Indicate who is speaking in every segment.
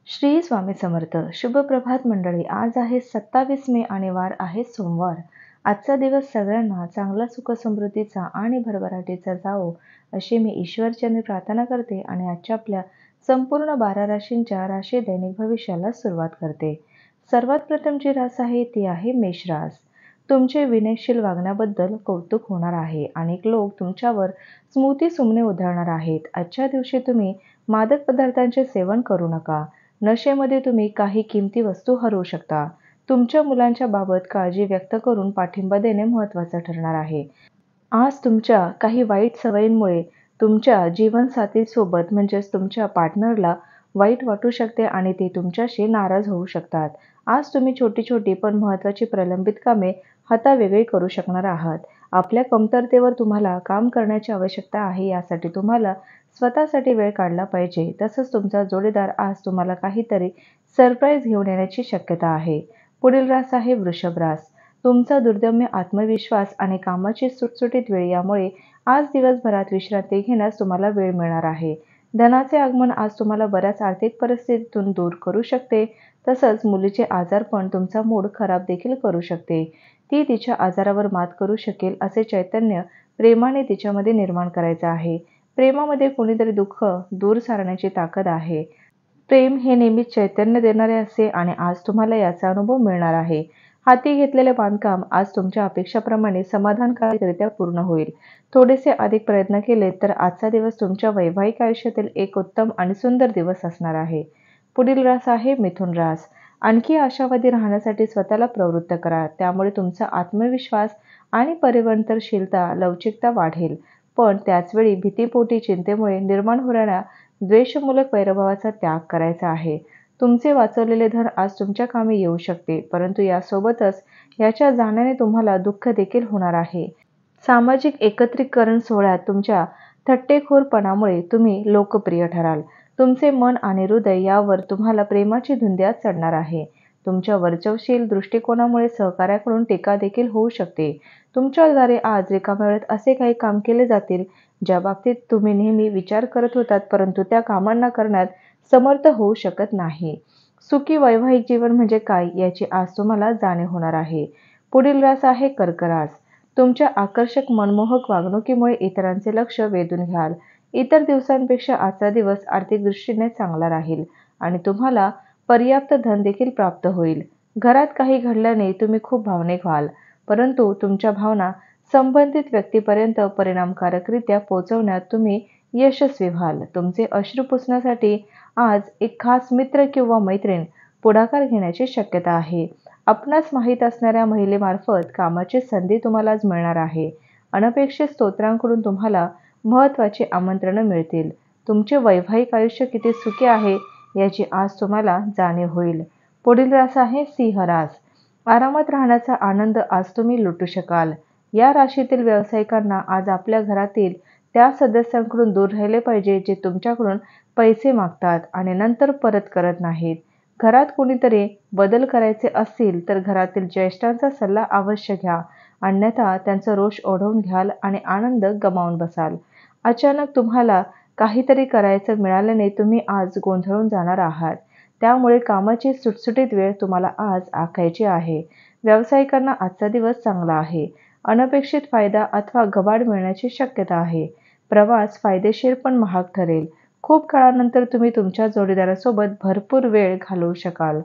Speaker 1: श्री स्वामी समर्थ. शुभ प्रभात मंडळी. आज आहे 27 मे आणि वार आहे सोमवार. आजचा दिवस सगळ्यांना चांगला सुखसमृद्धीचा आणि भरभराटीचा जावो अशी मी ईश्वरचरणी प्रार्थना करते आणि आजच्या आपल्या संपूर्ण 12 राशींच्या राशी दैनिक भविष्याला सुरुवात करते. सर्वात प्रथम जी रास आहे ती आहे मेष रास. तुमचे विनयशील वागण्याबद्दल कौतुक होणार आहे. अनेक लोक तुमच्यावर स्मृती सुमने उधळणार आहेत. आजच्या दिवशी तुम्ही मादक पदार्थांचे सेवन करू नका. नशेमध्ये तुम्ही काही किमती वस्तू हरवू शकता. तुमच्या मुलांच्या बाबत काळजी व्यक्त करून पाठिंबा देणे महत्त्वाचं ठरणार आहे. आज तुमच्या काही वाईट सवयींमुळे तुमच्या जीवनसाथीसोबत म्हणजेच तुमच्या पार्टनरला वाईट वाटू शकते आणि ते तुमच्याशी नाराज होऊ शकतात. आज तुम्ही छोटी-छोटी पण महत्त्वाची प्रलंबित कामे हातावेगळी करू शकणार आहात. आपल्या कमतरतेवर तुम्हाला काम करण्याची आवश्यकता आहे. यासाठी तुम्हाला स्वतःसाठी वेळ काढला पाहिजे. तसंच तुमचा जोडीदार आज तुम्हाला काहीतरी सरप्राईज घेऊन येण्याची शक्यता आहे. पुढील रास आहे वृषभ रास. तुमचा दुर्दम्य आत्मविश्वास आणि कामाची सुटसुटीत वेळ यामुळे आज दिवसभरात विश्रांती घेण्यास तुम्हाला वेळ मिळणार आहे. धनाचे आगमन आज तुम्हाला बऱ्याच आर्थिक परिस्थितीतून दूर करू शकते. तसंच मुलीचे आजारपण तुमचा मूड खराब देखील करू शकते. ती तिच्या आजारावर मात करू शकेल असे चैतन्य प्रेमाने तिच्यामध्ये निर्माण करायचं आहे. प्रेमामध्ये कोणीतरी दुःख दूर सारण्याची ताकद आहे. प्रेम हे नेहमीच चैतन्य देणारे असते आणि आज तुम्हाला याचा अनुभव मिळणार आहे. हाती घेतलेले बांधकाम आज तुमच्या अपेक्षाप्रमाणे समाधानकारकरित्या पूर्ण होईल. थोडेसे अधिक प्रयत्न केले तर आजचा दिवस तुमच्या वैवाहिक आयुष्यातील एक उत्तम आणि सुंदर दिवस असणार आहे. पुढील रास आहे मिथुन रास. आणखी आशावादी राहण्यासाठी स्वतःला प्रवृत्त करा. त्यामुळे तुमचा आत्मविश्वास आणि परिवर्तनशीलता लवचिकता वाढेल. पण त्याचवेळी भीतीपोटी चिंतेमुळे निर्माण होणाऱ्या द्वेषमूलक वैरभावाचा त्याग करायचा आहे. तुमचे वाचवलेले धन आज तुमच्या कामी येऊ शकते, परंतु यासोबतच याच्या जाण्याने तुम्हाला दुःख देखील होणार आहे. सामाजिक एकत्रीकरण सोहळ्यात तुमच्या थट्टेखोरपणामुळे तुम्ही लोकप्रिय ठराल. तुमचे मन आणि हृदय यावर तुम्हाला प्रेमाची धुंदी आज चढणार आहे. तुमच्या वर्चवशील दृष्टिकोनामुळे सहकाऱ्याकडून टीका देखील होऊ शकते. तुमच्याद्वारे आज रिकाम्या वेळेत असे काही काम केले जातील ज्या बाबतीत तुम्ही नेहमी विचार करत होतात, परंतु त्या कामांना करण्यात समर्थ होऊ शकत नाही. सुखी वैवाहिक जीवन म्हणजे काय याची आज तुम्हाला जाणीव होणार आहे. पुढील रास आहे कर्क रास. तुमच्या आकर्षक मनमोहक वागणुकीमुळे इतरांचे लक्ष वेधून घ्याल. इतर दिवसांपेक्षा आजचा दिवस आर्थिक दृष्टीने चांगला राहील आणि तुम्हाला पर्याप्त धन देखील प्राप्त होईल. घरात काही घडल्याने तुम्ही खूप भावनिक व्हाल, परंतु तुमच्या भावना संबंधित व्यक्तीपर्यंत परिणामकारकरित्या पोहोचवण्यात तुम्ही यशस्वी व्हाल. तुमचे अश्रू पुसण्यासाठी आज एक खास मित्र किंवा मैत्रीण पुढाकार घेण्याची शक्यता आहे. आपणास माहीत असणाऱ्या महिलेमार्फत कामाची संधी तुम्हाला आज मिळणार आहे. अनपेक्षित स्रोतांकडून तुम्हाला महत्त्वाची आमंत्रणं मिळतील. तुमचे वैवाहिक आयुष्य किती सुखी आहे याची आज तुम्हाला जाणीव होईल. पुढील रास आहे सिंह रास. आरामात राहण्याचा आनंद आज तुम्ही लुटू शकाल. या राशीतील व्यावसायिकांना आज आपल्या घरातील त्या सदस्यांकडून दूर राहिले पाहिजे जे तुमच्याकडून पैसे मागतात आणि नंतर परत करत नाहीत. घरात कोणीतरी बदल करायचे असतील तर घरातील ज्येष्ठांचा सल्ला अवश्य घ्या, अन्यथा त्यांचा रोष ओढवून घ्याल आणि आनंद गमावून बसाल. अचानक तुम्हाला काहीतरी करायचं मिळाल्याने तुम्ही आज गोंधळून जाणार आहात. त्यामुळे कामाची सुटसुटीत वेळ तुम्हाला आज आखायची आहे. व्यावसायिकांना आजचा दिवस चांगला आहे. अनपेक्षित फायदा अथवा घबाड मिळण्याची शक्यता आहे. प्रवास फायदेशीर पण महाग ठरेल. खूप काळानंतर तुम्ही तुमच्या जोडीदारासोबत भरपूर वेळ घालवू शकाल.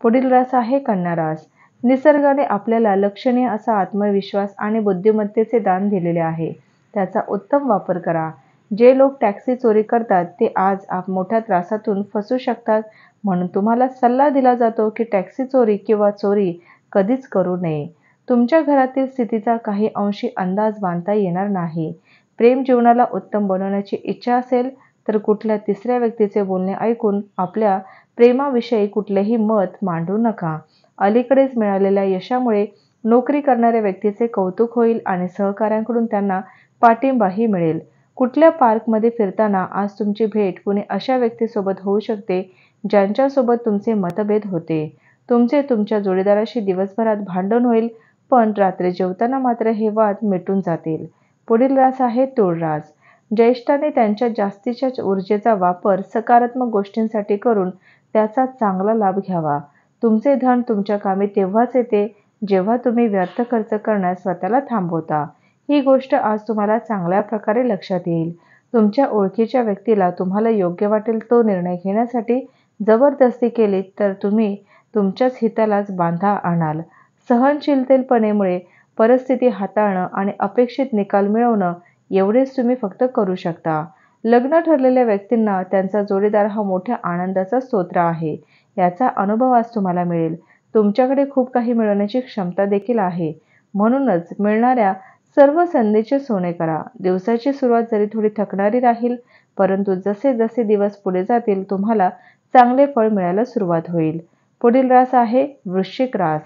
Speaker 1: पुढील रास आहे कन्या रास. निसर्गाने आपल्याला लक्षणीय असा आत्मविश्वास आणि बुद्धिमत्तेचे दान दिलेले आहे. त्याचा उत्तम वापर करा. जे लोक टॅक्सी चोरी करतात ते आज मोठ्या त्रासातून फसू शकतात, म्हणून तुम्हाला सल्ला दिला जातो की टॅक्सी चोरी किंवा चोरी कधीच करू नये. तुमच्या घरातील स्थितीचा काही अंशी अंदाज बांधता येणार नाही. प्रेम जीवनाला उत्तम बनवण्याची इच्छा असेल तर कुठल्या तिसऱ्या व्यक्तीचे बोलणे ऐकून आपल्या प्रेमाविषयी कुठलेही मत मांडू नका. अलीकडेच मिळालेल्या यशामुळे नोकरी करणाऱ्या व्यक्तीचे कौतुक होईल आणि सहकाऱ्यांकडून त्यांना पाठिंबाही मिळेल. कुठल्या पार्कमध्ये फिरताना आज तुमची भेट कुणी अशा व्यक्तीसोबत होऊ शकते ज्यांच्यासोबत तुमचे मतभेद होते. तुमच्या जोडीदाराशी दिवसभरात भांडण होईल, पण रात्री जेवताना मात्र हे वाद मिटून जातील. पुढील रास आहे तुळ रास. ज्येष्ठांनी त्यांच्या जास्तीच्या ऊर्जेचा वापर सकारात्मक गोष्टींसाठी करून त्याचा चांगला लाभ घ्यावा. तुमचे धन तुमच्या कामी तेव्हाच येते जेव्हा तुम्ही व्यर्थ खर्च करण्यास स्वतःला थांबवता. ही गोष्ट आज तुम्हाला चांगल्या प्रकारे लक्षात येईल. तुमच्या ओळखीच्या व्यक्तीला तुम्हाला योग्य वाटेल तो निर्णय घेण्यासाठी जबरदस्ती केली तर तुम्ही तुमच्याच हितालाच बांधा आणाल. सहनशीलतेपणामुळे परिस्थिती हाताळणं आणि अपेक्षित निकाल मिळवणं एवढेच तुम्ही फक्त करू शकता. लग्न ठरलेल्या व्यक्तींना त्यांचा जोडीदार हा मोठ्या आनंदाचा स्रोत आहे, याचा अनुभव आज तुम्हाला मिळेल. तुमच्याकडे खूप काही मिळवण्याची क्षमता देखील आहे. म्हणूनच मिळणाऱ्या सर्व संधीचे सोने करा. दिवसाची सुरुवात जरी थोडी थकणारी राहील, परंतु जसे जसे दिवस पुढे जातील तुम्हाला चांगले फळ मिळायला सुरुवात होईल. पुढील रास आहे वृश्चिक रास.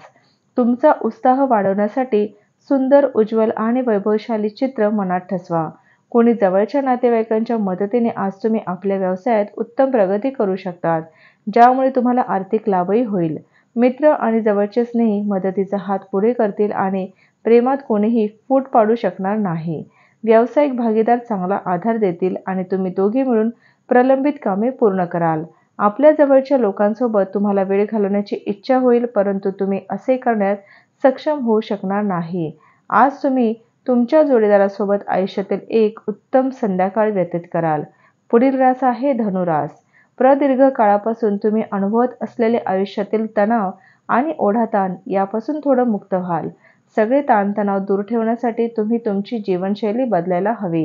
Speaker 1: तुमचा उत्साह वाढवण्यासाठी सुंदर, उज्ज्वल आणि वैभवशाली चित्र मनात ठसवा. कोणी जवळच्या नातेवाईकांच्या मदतीने आज तुम्ही आपल्या व्यवसायात उत्तम प्रगती करू शकतात, ज्यामुळे तुम्हाला आर्थिक लाभही होईल. मित्र आणि जवळचे स्नेही मदतीचा हात पुढे करतील आणि प्रेमात कोणीही फूट पाडू शकणार नाही. व्यावसायिक भागीदार चांगला आधार देतील आणि तुम्ही दोघे मिळून प्रलंबित कामे पूर्ण कराल. आपल्या जवळच्या लोकांसोबत तुम्हाला वेळ घालवण्याची इच्छा होईल, परंतु तुम्ही असे करण्यास सक्षम होऊ शकणार नाही. आज तुम्ही तुमच्या जोडीदारासोबत आयुष्यातील एक उत्तम संध्याकाळ व्यतीत कराल. पुढील रास आहे धनुरास. प्रदीर्घ काळापासून तुम्ही अनुभवत असलेले आयुष्यातील तणाव आणि ओढाताण यापासून थोडं मुक्त व्हाल. सगळे ताणतणाव दूर ठेवण्यासाठी तुम्ही तुमची जीवनशैली बदलायला हवी.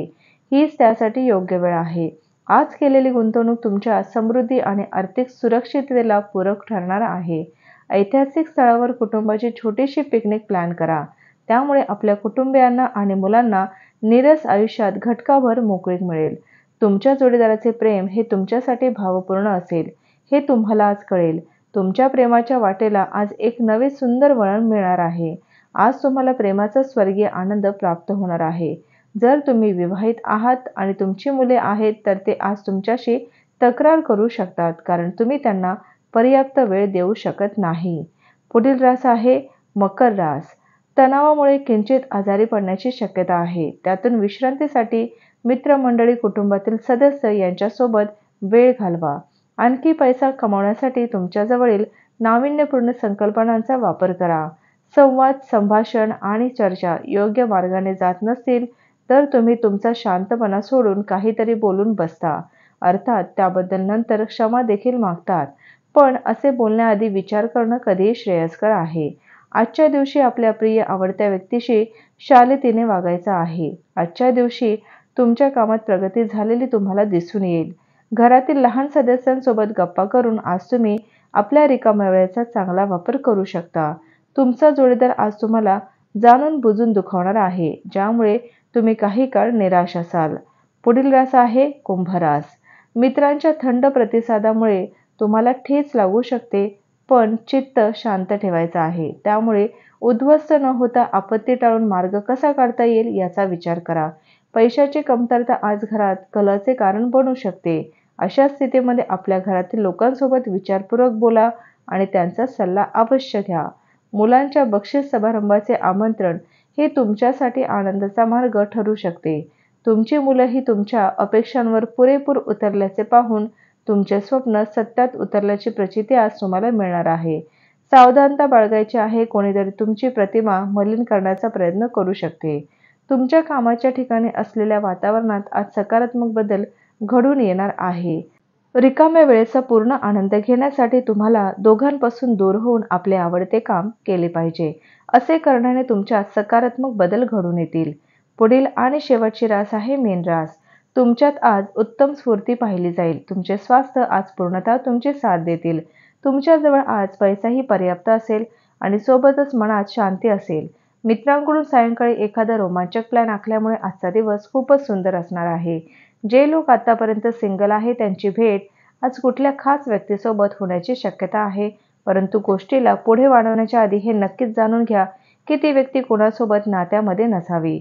Speaker 1: हीच त्यासाठी योग्य वेळ आहे. आज केलेली गुंतवणूक तुमच्या समृद्धी आणि आर्थिक सुरक्षिततेला पूरक ठरणार आहे. ऐतिहासिक स्थळावर कुटुंबाची छोटीशी पिकनिक प्लॅन करा. त्यामुळे आपल्या कुटुंबियांना आणि मुलांना नीरस आयुष्यात घटकाभर मोकळीक मिळेल. तुमच्या जोडीदाराचे प्रेम हे तुमच्यासाठी भावपूर्ण असेल, हे तुम्हाला आज कळेल. तुमच्या प्रेमाच्या वाटेला आज एक नवे सुंदर वळण मिळणार आहे. आज तुम्हाला प्रेमाचा स्वर्गीय आनंद प्राप्त होणार आहे. जर तुम्ही विवाहित आहात आणि तुमची मुले आहेत तर ते आज तुमच्याशी तक्रार करू शकतात, कारण तुम्ही त्यांना पर्याप्त वेळ देऊ शकत नाही. पुढील रास आहे मकर रास. तणावामुळे किंचित आजारी पडण्याची शक्यता आहे. त्यातून विश्रांतीसाठी मित्रमंडळी, कुटुंबातील सदस्य यांच्यासोबत वेळ घालवा. आणखी पैसा कमावण्यासाठी तुमच्याजवळील नाविन्यपूर्ण संकल्पनांचा वापर करा. संवाद, संभाषण आणि चर्चा योग्य मार्गाने जात नसतील तर तुम्ही तुमचा शांतपणा सोडून काहीतरी बोलून बसता, अर्थात त्याबद्दल नंतर क्षमा देखील मागतात. पण असे बोलण्याआधी विचार करणं कधीही श्रेयस्कर आहे. आजच्या दिवशी आपल्या प्रिय आवडत्या व्यक्तीशी शालीनतेने वागायचं आहे. आजच्या दिवशी तुमच्या कामात प्रगती झालेली तुम्हाला दिसून येईल. घरातील लहान सदस्यांसोबत गप्पा करून आज तुम्ही आपल्या रिकाम्या वेळेचा चांगला वापर करू शकता. तुमचा जोडीदार आज तुम्हाला जाणून बुजून दुखावणार आहे, ज्यामुळे तुम्ही काही काळ निराश असाल. पुढील रास आहे कुंभ रास. मित्रांच्या थंड प्रतिसादामुळे तुम्हाला ठेच लागू शकते, पण चित्त शांत ठेवायचं आहे. त्यामुळे उद्ध्वस्त न होता आपत्ती टाळून मार्ग कसा काढता येईल याचा विचार करा. पैशाची कमतरता आज घरात कलहाचे कारण बनू शकते. अशा स्थितीमध्ये आपल्या घरातील लोकांसोबत विचारपूर्वक बोला आणि त्यांचा सल्ला अवश्य घ्या. मुलांच्या बक्षीस समारंभाचे आमंत्रण हे तुमच्यासाठी आनंदाचा मार्ग ठरू शकते. तुमची मुलंही तुमच्या अपेक्षांवर पुरेपूर उतरल्याचे पाहून तुमचे स्वप्न सत्यात उतरल्याची प्रचिती आज तुम्हाला मिळणार आहे. सावधानता बाळगायची आहे. कोणीतरी तुमची प्रतिमा मलिन करण्याचा प्रयत्न करू शकते. तुमच्या कामाच्या ठिकाणी असलेल्या वातावरणात आज सकारात्मक बदल घडून येणार आहे. रिकाम्या वेळेचा पूर्ण आनंद घेण्यासाठी तुम्हाला दोघांपासून दूर होऊन आपले आवडते काम केले पाहिजे. असे करण्याने तुमच्यात सकारात्मक बदल घडून येतील. पुढील आणि शेवटची रास आहे मीन रास. तुमच्यात आज उत्तम स्फूर्ती पाहिली जाईल. तुमचे स्वास्थ्य आज पूर्णतः तुमची साथ देतील. तुमच्याजवळ आज पैसाही पर्याप्त असेल आणि सोबतच मनात शांती असेल. मित्रांकडून सायंकाळी एखादा रोमांचक प्लॅन आखल्यामुळे आजचा दिवस खूपच सुंदर असणार आहे. जे लोक आतापर्यंत सिंगल आहे त्यांची भेट आज कुठल्या खास व्यक्तीसोबत होण्याची शक्यता आहे, परंतु गोष्टीला पुढे वाढवण्याच्या आधी हे नक्कीच जाणून घ्या की ती व्यक्ती कोणासोबत नात्यामध्ये नसावी.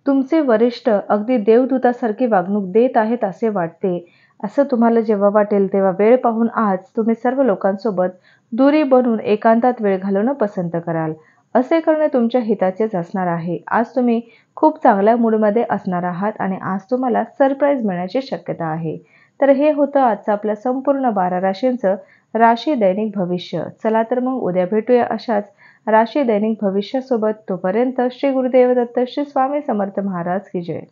Speaker 1: तुमचे वरिष्ठ अगदी देवदूतासारखी वागणूक देत आहेत असे वाटते. असं तुम्हाला जेव्हा वाटेल तेव्हा वेळ पाहून आज तुम्ही सर्व लोकांसोबत दुरी बनवून एकांतात वेळ घालवणं पसंत कराल. असे करणे तुमच्या हिताचेच असणार आहे. आज तुम्ही खूप चांगल्या मूडमध्ये असणार आहात आणि आज तुम्हाला सरप्राईज मिळण्याची शक्यता आहे. तर हे होतं आजचं आपल्या संपूर्ण 12 राशींचं राशी दैनिक भविष्य. चला तर मग उद्या भेटूया अशाच राशी दैनिक भविष्यासोबत. तोपर्यंत श्री गुरुदेव दत्त, श्री स्वामी समर्थ महाराज की जय.